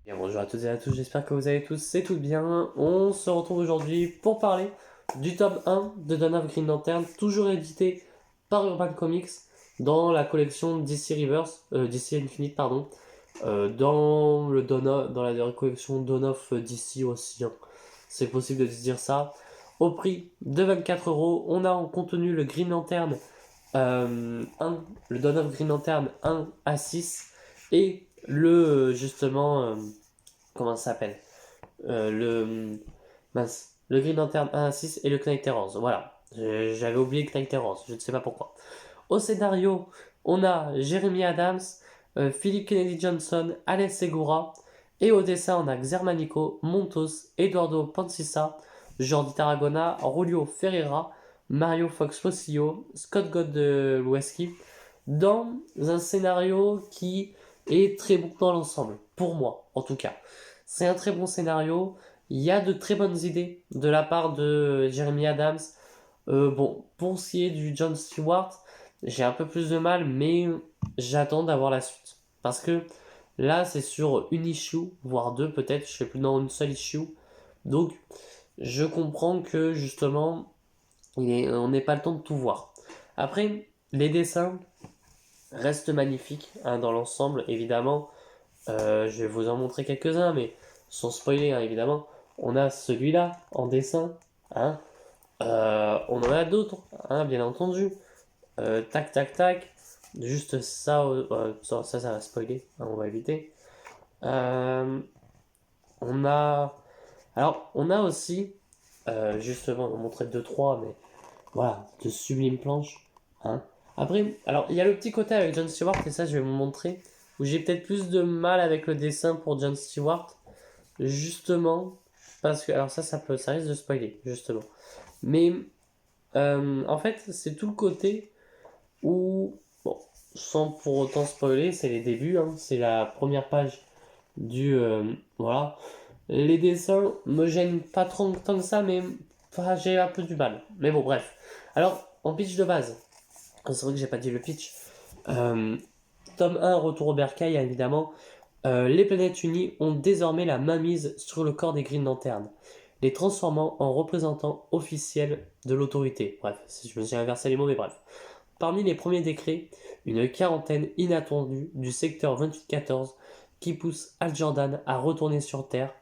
Bien, bonjour à toutes et à tous, j'espère que vous allez tous et toutes bien. On se retrouve aujourd'hui pour parler du tome 1 de Dawn of Green Lantern, toujours édité par Urban Comics dans la collection DC Reverse, DC Infinite, pardon, dans la collection Dawn of DC aussi, hein. C'est possible de se dire ça. Au prix de 24 €, on a en contenu le Green Lantern 1, le Dawn of Green Lantern 1 à 6 et comment ça s'appelle le Green Lantern 1 à 6 et le Knight Terrors. Voilà, j'avais oublié le Knight Terrors, je ne sais pas pourquoi. Au scénario, on a Jeremy Adams, Philip Kennedy Johnson, Alex Segura. Et au dessin, on a Xermanico, Montos, Eduardo Pancisa, Jordi Tarragona, Julio Ferreira, Mario Fox Fossillo, Scott Godlewski, dans un scénario qui est très bon dans l'ensemble, pour moi en tout cas. C'est un très bon scénario, il y a de très bonnes idées de la part de Jeremy Adams. Bon, pour ce qui est du John Stewart, j'ai un peu plus de mal, mais j'attends d'avoir la suite. Parce que là, c'est sur une issue, voire deux peut-être, je sais plus, non, une seule issue. Donc, je comprends que justement, on n'ait pas le temps de tout voir. Après, les dessins restent magnifiques, hein, dans l'ensemble, évidemment. Je vais vous en montrer quelques-uns, mais sans spoiler, hein, évidemment. On a celui-là en dessin, hein. On en a d'autres, hein, bien entendu. Tac, tac, tac. Juste ça, ça va spoiler, hein, on va éviter. Euh, on a. Alors, on a aussi, justement, on va montrer 2-3, mais voilà, de sublimes planches, hein. Après, alors, il y a le petit côté avec John Stewart, et ça, je vais vous montrer, où j'ai peut-être plus de mal avec le dessin pour John Stewart, justement, parce que, alors ça risque de spoiler, justement. Mais, en fait, c'est tout le côté où, bon, sans pour autant spoiler, c'est les débuts, hein, c'est la première page voilà. Les dessins me gênent pas trop tant que ça, mais enfin, j'ai un peu du mal. Mais bon, bref. Alors, en pitch de base, c'est vrai que j'ai pas dit le pitch. Euh, Tome 1, Retour au bercail, évidemment. Les planètes unies ont désormais la mainmise sur le corps des Green Lantern, les transformant en représentants officiels de l'autorité. Bref, je me suis inversé les mots, mais bref. Parmi les premiers décrets, une quarantaine inattendue du secteur 2814 qui pousse Al Jordan à retourner sur Terre.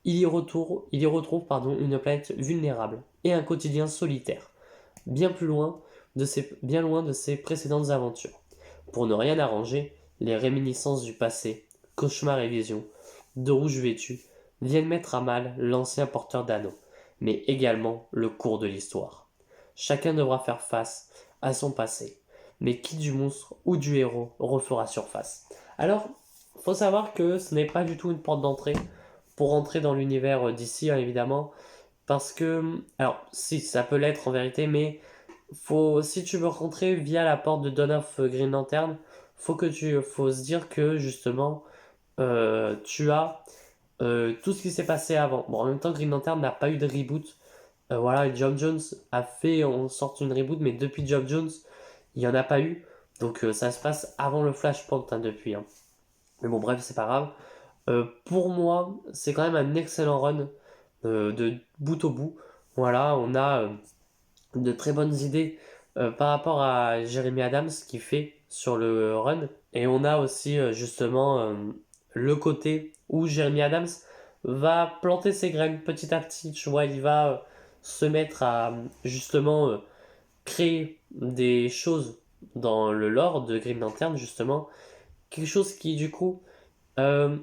Il y retrouve une planète vulnérable et un quotidien solitaire, bien loin de ses précédentes aventures. Pour ne rien arranger, les réminiscences du passé, cauchemars et visions, de rouge vêtus, viennent mettre à mal l'ancien porteur d'anneaux, mais également le cours de l'histoire. Chacun devra faire face à son passé, mais qui du monstre ou du héros refera surface. Alors, faut savoir que ce n'est pas du tout une porte d'entrée pour rentrer dans l'univers d'ici, hein, évidemment, parce que, alors, si, ça peut l'être en vérité, mais si tu veux rentrer via la porte de Dawn of Green Lantern, faut se dire que justement, tu as tout ce qui s'est passé avant. Bon, en même temps, Green Lantern n'a pas eu de reboot. Voilà, et Geoff Jones a fait en sorte une reboot, mais depuis Geoff Jones, il n'y en a pas eu. Donc ça se passe avant le Flashpoint, hein, depuis, hein. Mais bon, bref, c'est pas grave. Pour moi, c'est quand même un excellent run, de bout au bout. Voilà, on a de très bonnes idées par rapport à Jeremy Adams qui fait sur le run. Et on a aussi justement le côté où Jeremy Adams va planter ses graines petit à petit. Tu vois, il va se mettre à justement créer des choses dans le lore de Green Lantern, justement. Quelque chose qui, du coup, euh,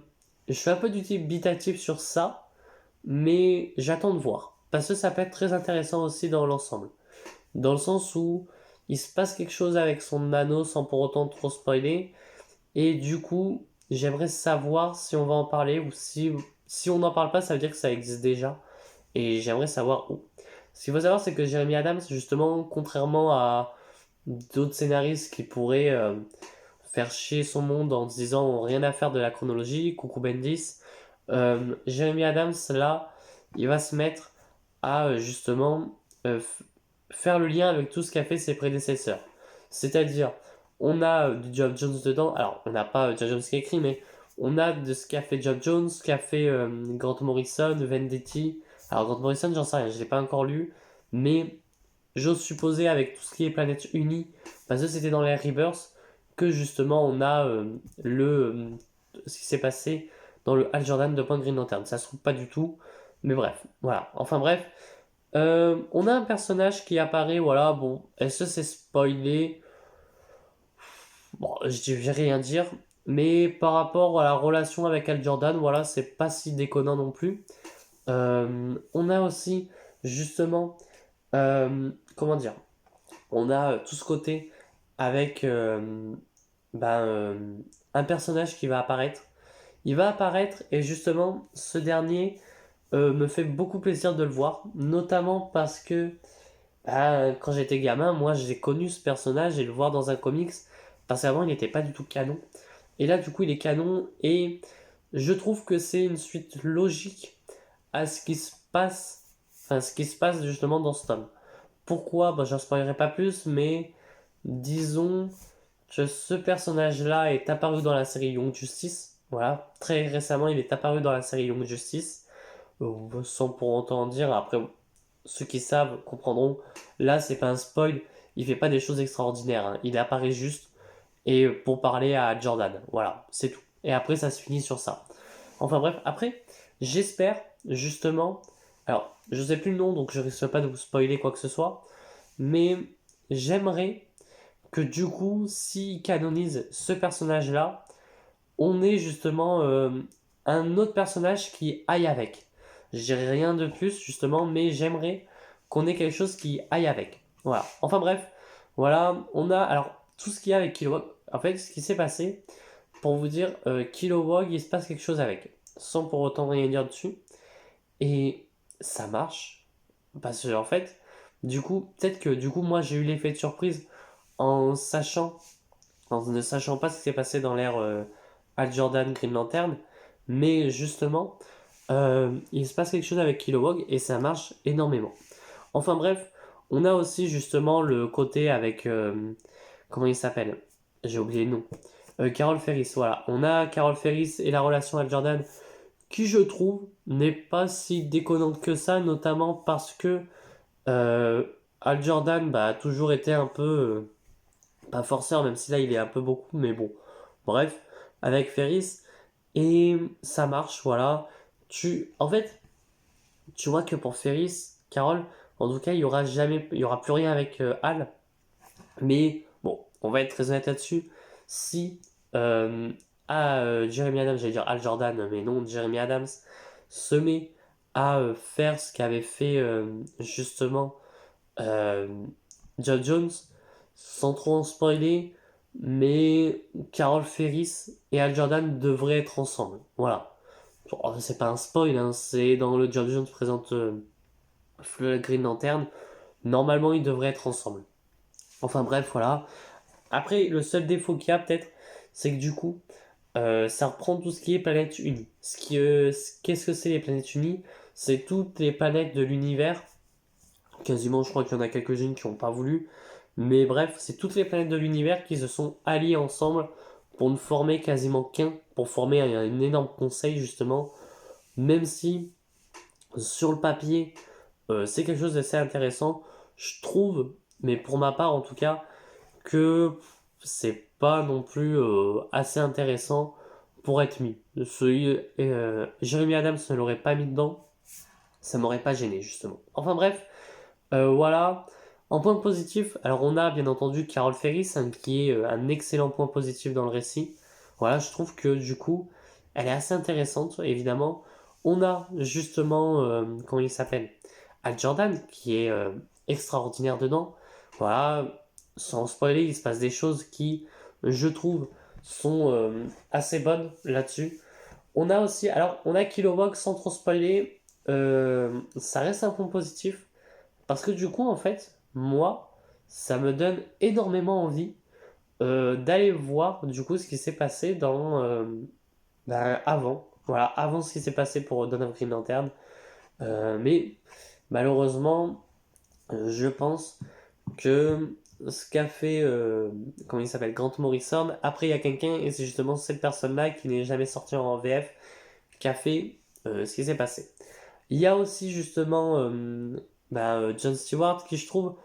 je suis un peu du type bitatif sur ça, mais j'attends de voir. Parce que ça peut être très intéressant aussi dans l'ensemble. Dans le sens où il se passe quelque chose avec son anneau sans pour autant trop spoiler. Et du coup, j'aimerais savoir si on va en parler ou si on n'en parle pas, ça veut dire que ça existe déjà. Et j'aimerais savoir où. Ce qu'il faut savoir, c'est que Jeremy Adams, justement, contrairement à d'autres scénaristes qui pourraient faire chier son monde en se disant rien à faire de la chronologie, coucou Bendis, Jeremy Adams, là, il va se mettre à justement faire le lien avec tout ce qu'a fait ses prédécesseurs. C'est-à-dire, on a du Geoff Jones dedans, alors on n'a pas Geoff Jones qui écrit, mais On a de ce qu'a fait Geoff Jones, ce qu'a fait Grant Morrison, Venditti. Alors Grant Morrison, j'en sais rien, je ne l'ai pas encore lu, mais j'ose supposer avec tout ce qui est Planète Unie, parce que c'était dans les Rebirth, que justement on a ce qui s'est passé dans le Hal Jordan de Point Green Lantern. Ça se trouve pas du tout, mais bref, voilà. Enfin bref, on a un personnage qui apparaît, voilà, bon, est-ce que c'est spoilé? Bon, je vais rien dire, mais par rapport à la relation avec Al Jordan, voilà, c'est pas si déconnant non plus. On a aussi, justement, comment dire, on a tout ce côté avec ben, un personnage qui va apparaître. Il va apparaître et justement, ce dernier me fait beaucoup plaisir de le voir, notamment parce que quand j'étais gamin, moi j'ai connu ce personnage et le voir dans un comics, parce qu'avant il n'était pas du tout canon. Et là, du coup, il est canon et je trouve que c'est une suite logique à ce qui se passe, enfin, ce qui se passe justement dans ce tome. Pourquoi? Bah, j'en spoilerai pas plus, mais disons que ce personnage-là est apparu dans la série Young Justice. Voilà, très récemment, il est apparu dans la série Young Justice. Sans pour autant dire, après, ceux qui savent comprendront. Là, c'est pas un spoil, il fait pas des choses extraordinaires, hein. Il apparaît juste et pour parler à Jordan. Voilà, c'est tout. Et après, ça se finit sur ça. Enfin bref, après, j'espère justement. Alors, je sais plus le nom, donc je risque pas de vous spoiler quoi que ce soit. Mais j'aimerais que du coup, s'ils canonisent ce personnage-là, on ait justement un autre personnage qui aille avec. Je dirais rien de plus justement, mais j'aimerais qu'on ait quelque chose qui aille avec. Voilà. Enfin bref, voilà, on a alors tout ce qu'il y a avec Kilowog. En fait, ce qui s'est passé, pour vous dire, Kilowog, il se passe quelque chose avec, sans pour autant rien dire dessus. Et ça marche, parce que en fait, du coup, peut-être que du coup, moi j'ai eu l'effet de surprise en sachant, en ne sachant pas ce qui s'est passé dans l'ère Hal Jordan Green Lantern, mais justement, il se passe quelque chose avec Kilowog et ça marche énormément. Enfin bref, on a aussi justement le côté avec, comment il s'appelle? J'ai oublié le nom. Carol Ferris, voilà. On a Carol Ferris et la relation Hal Jordan qui je trouve n'est pas si déconnante que ça, notamment parce que euh, Hal Jordan a toujours été un peu, pas forceur, même si là il est un peu beaucoup, mais bon, bref, avec Ferris, et ça marche, voilà. En fait, tu vois que pour Ferris, Carole, en tout cas, il y aura plus rien avec Hal, mais bon, on va être très honnête là-dessus. Si euh, Jeremy Adams, j'allais dire Hal Jordan, mais non, Jeremy Adams, se met à faire ce qu'avait fait justement euh, Geoff Jones, sans trop en spoiler, mais Carol Ferris et Hal Jordan devraient être ensemble. Voilà. Bon, c'est pas un spoil, hein, c'est dans le Geoff Jones présente le Green Lantern. Normalement, ils devraient être ensemble. Enfin bref, voilà. Après, le seul défaut qu'il y a peut-être, c'est que du coup, ça reprend tout ce qui est planète unie. Qu'est-ce que c'est les planètes unies? C'est toutes les planètes de l'univers. Quasiment, je crois qu'il y en a quelques-unes qui n'ont pas voulu. Mais bref, c'est toutes les planètes de l'univers qui se sont alliées ensemble pour ne former quasiment qu'un, pour former un énorme conseil justement. Même si, sur le papier, c'est quelque chose d'assez intéressant, je trouve, mais pour ma part en tout cas, que c'est pas non plus assez intéressant pour être mis. Jeremy Adams ne l'aurait pas mis dedans, ça m'aurait pas gêné justement. Enfin bref, voilà. En point positif, alors on a bien entendu Carol Ferris, hein, qui est un excellent point positif dans le récit. Voilà, je trouve que du coup, elle est assez intéressante, évidemment. On a justement, comment il s'appelle? Al Jordan, qui est extraordinaire dedans. Voilà, sans spoiler, il se passe des choses qui, je trouve, sont assez bonnes là-dessus. On a aussi, alors, on a Kilowog, sans trop spoiler, ça reste un point positif. Parce que du coup, en fait, moi, ça me donne énormément envie d'aller voir du coup ce qui s'est passé dans avant. Voilà, avant ce qui s'est passé pour Dawn of Green Lantern. Mais malheureusement, je pense que ce qu'a fait, comment il s'appelle, Grant Morrison. Après, il y a quelqu'un, et c'est justement cette personne-là qui n'est jamais sortie en VF, qui a fait ce qui s'est passé. Il y a aussi justement John Stewart qui, je trouve,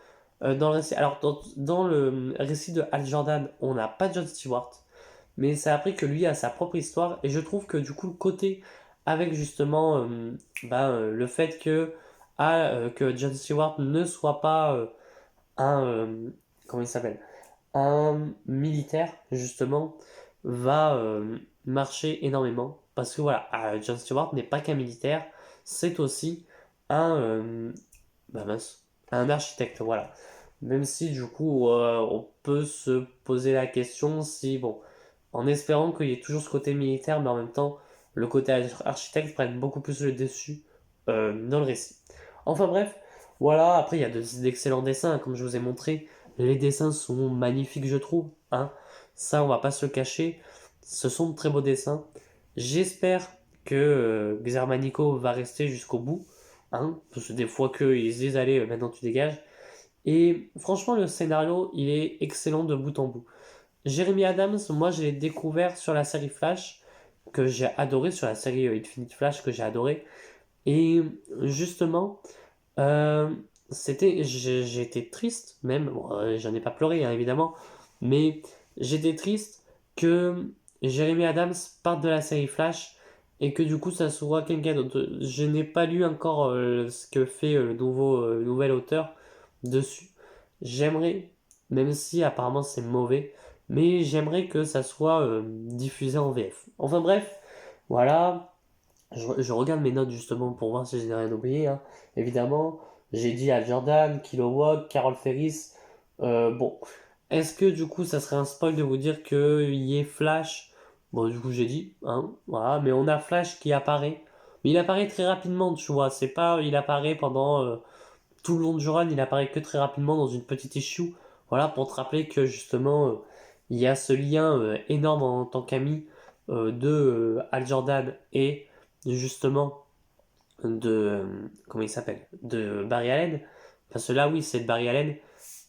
dans le récit. Alors, dans le récit de Hal Jordan, on n'a pas John Stewart, mais c'est après que lui a sa propre histoire, et je trouve que du coup, le côté avec justement le fait que John Stewart ne soit pas un. Comment il s'appelle? Un militaire, justement, va marcher énormément. Parce que voilà, Jon Stewart n'est pas qu'un militaire, c'est aussi un, mince, un architecte, voilà. Même si du coup, on peut se poser la question si, bon, en espérant qu'il y ait toujours ce côté militaire, mais en même temps, le côté architecte prenne beaucoup plus le dessus dans le récit. Enfin bref, voilà, après il y a d'excellents dessins, comme je vous ai montré. Les dessins sont magnifiques, je trouve. Hein. Ça, on va pas se le cacher. Ce sont de très beaux dessins. J'espère que Xermanico va rester jusqu'au bout. Hein, parce que des fois qu'ils se disent, allez, maintenant tu dégages. Et franchement, le scénario, il est excellent de bout en bout. Jeremy Adams, moi, je l'ai découvert sur la série Flash, que j'ai adoré, sur la série Infinite Flash, que j'ai adoré. Et justement, euh, j'ai été triste, même, bon, j'en ai pas pleuré, hein, évidemment, mais j'étais triste que Jeremy Adams parte de la série Flash et que du coup ça soit quelqu'un d'autre. Je n'ai pas lu encore ce que fait le nouvel auteur dessus. J'aimerais, même si apparemment c'est mauvais, mais j'aimerais que ça soit diffusé en VF. Enfin bref, voilà. Je regarde mes notes justement pour voir si je n'ai rien oublié. Hein. Évidemment, j'ai dit à Jordan, Kilowog, Carol Ferris. Bon, est-ce que du coup ça serait un spoil de vous dire qu'il y ait Flash? Bon, du coup j'ai dit, hein, voilà, mais on a Flash qui apparaît. Mais il apparaît très rapidement, tu vois. C'est pas, il apparaît pendant tout le long du run, il apparaît que très rapidement dans une petite issue. Voilà, pour te rappeler que justement, il y a ce lien énorme en tant qu'ami de Al Jordan et justement de comment il s'appelle de Barry Allen, parce que là oui c'est de Barry Allen,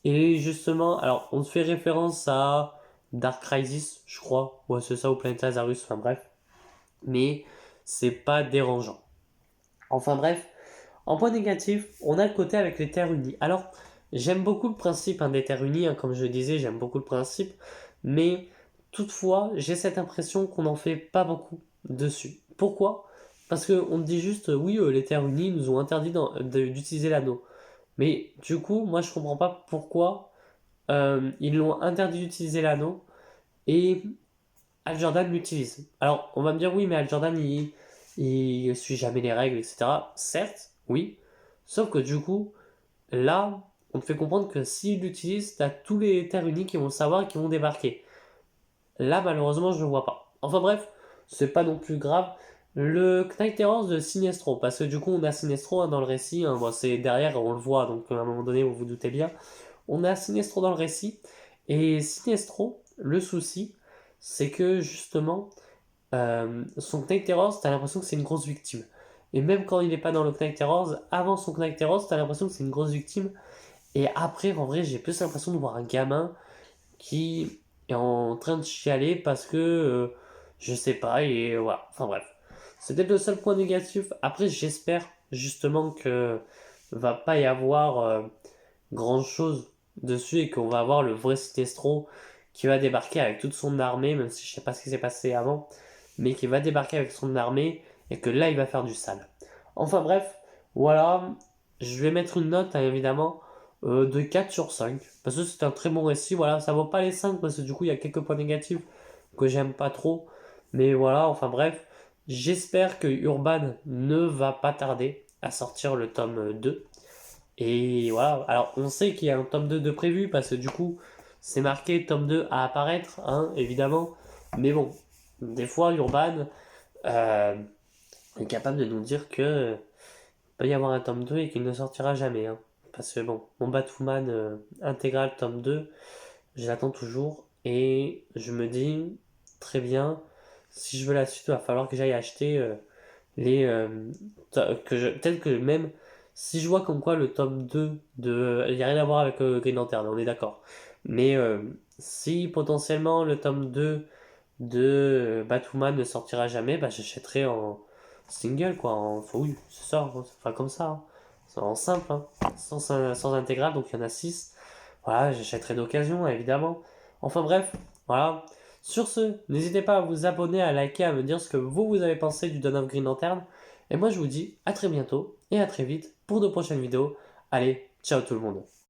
et justement alors on fait référence à Dark Crisis je crois, ouais c'est ça, ou Planet Lazarus, enfin bref, mais c'est pas dérangeant. Enfin bref, en point négatif on a le côté avec les Terres Unies. Alors j'aime beaucoup le principe hein, des Terres Unies, hein, comme je le disais j'aime beaucoup le principe, mais toutefois j'ai cette impression qu'on n'en fait pas beaucoup dessus. Pourquoi? Parce qu'on dit juste, oui, les Terres Unies nous ont interdit d'utiliser l'anneau. Mais du coup, moi je comprends pas pourquoi ils l'ont interdit d'utiliser l'anneau et Al Jordan l'utilise. Alors, on va me dire, oui, mais Al Jordan il suit jamais les règles, etc. Certes, oui. Sauf que du coup, là, on te fait comprendre que s'il l'utilise, t'as tous les Terres Unies qui vont le savoir et qui vont débarquer. Là, malheureusement, je ne vois pas. Enfin bref, c'est pas non plus grave. Le Knight Terror de Sinestro, parce que du coup, on a Sinestro hein, dans le récit. Hein, bon, c'est derrière, on le voit, donc à un moment donné, vous vous doutez bien. On a Sinestro dans le récit. Et Sinestro, le souci, c'est que justement, son Knight Terror, t'as l'impression que c'est une grosse victime. Et même quand il n'est pas dans le Knight Terror, avant son Knight Terror, t'as l'impression que c'est une grosse victime. Et après, en vrai, j'ai plus l'impression de voir un gamin qui est en train de chialer parce que je sais pas, et voilà, enfin bref. C'est peut-être le seul point négatif. Après, j'espère justement que va pas y avoir grand chose dessus et qu'on va avoir le vrai Sinestro qui va débarquer avec toute son armée, même si je sais pas ce qui s'est passé avant, mais qui va débarquer avec son armée et que là il va faire du sale. Enfin bref, voilà, je vais mettre une note hein, évidemment de 4 sur 5 parce que c'est un très bon récit. Voilà, ça vaut pas les 5 parce que du coup il y a quelques points négatifs que j'aime pas trop, mais voilà, enfin bref, j'espère que Urban ne va pas tarder à sortir le tome 2 et voilà, alors on sait qu'il y a un tome 2 de prévu parce que du coup c'est marqué tome 2 à apparaître, hein, évidemment. Mais bon, des fois Urban euh, est capable de nous dire que peut y avoir un tome 2 et qu'il ne sortira jamais. Hein. Parce que bon, mon Batwoman intégral tome 2, je l'attends toujours et je me dis très bien, si je veux la suite, il va falloir que j'aille acheter les. Peut-être que même Si je vois comme quoi le tome 2 de... Il n'y a rien à voir avec Green Lantern, on est d'accord. Mais si potentiellement le tome 2 de Batwoman ne sortira jamais, bah j'achèterai en single, quoi. Enfin, oui, c'est ça, hein, c'est pas comme ça, hein. C'est en simple, hein. Sans intégrale, donc il y en a 6. Voilà, j'achèterai d'occasion, évidemment. Enfin bref, voilà. Sur ce, n'hésitez pas à vous abonner, à liker, à me dire ce que vous avez pensé du Dawn of Green Lantern. Et moi je vous dis à très bientôt et à très vite pour de prochaines vidéos. Allez, ciao tout le monde.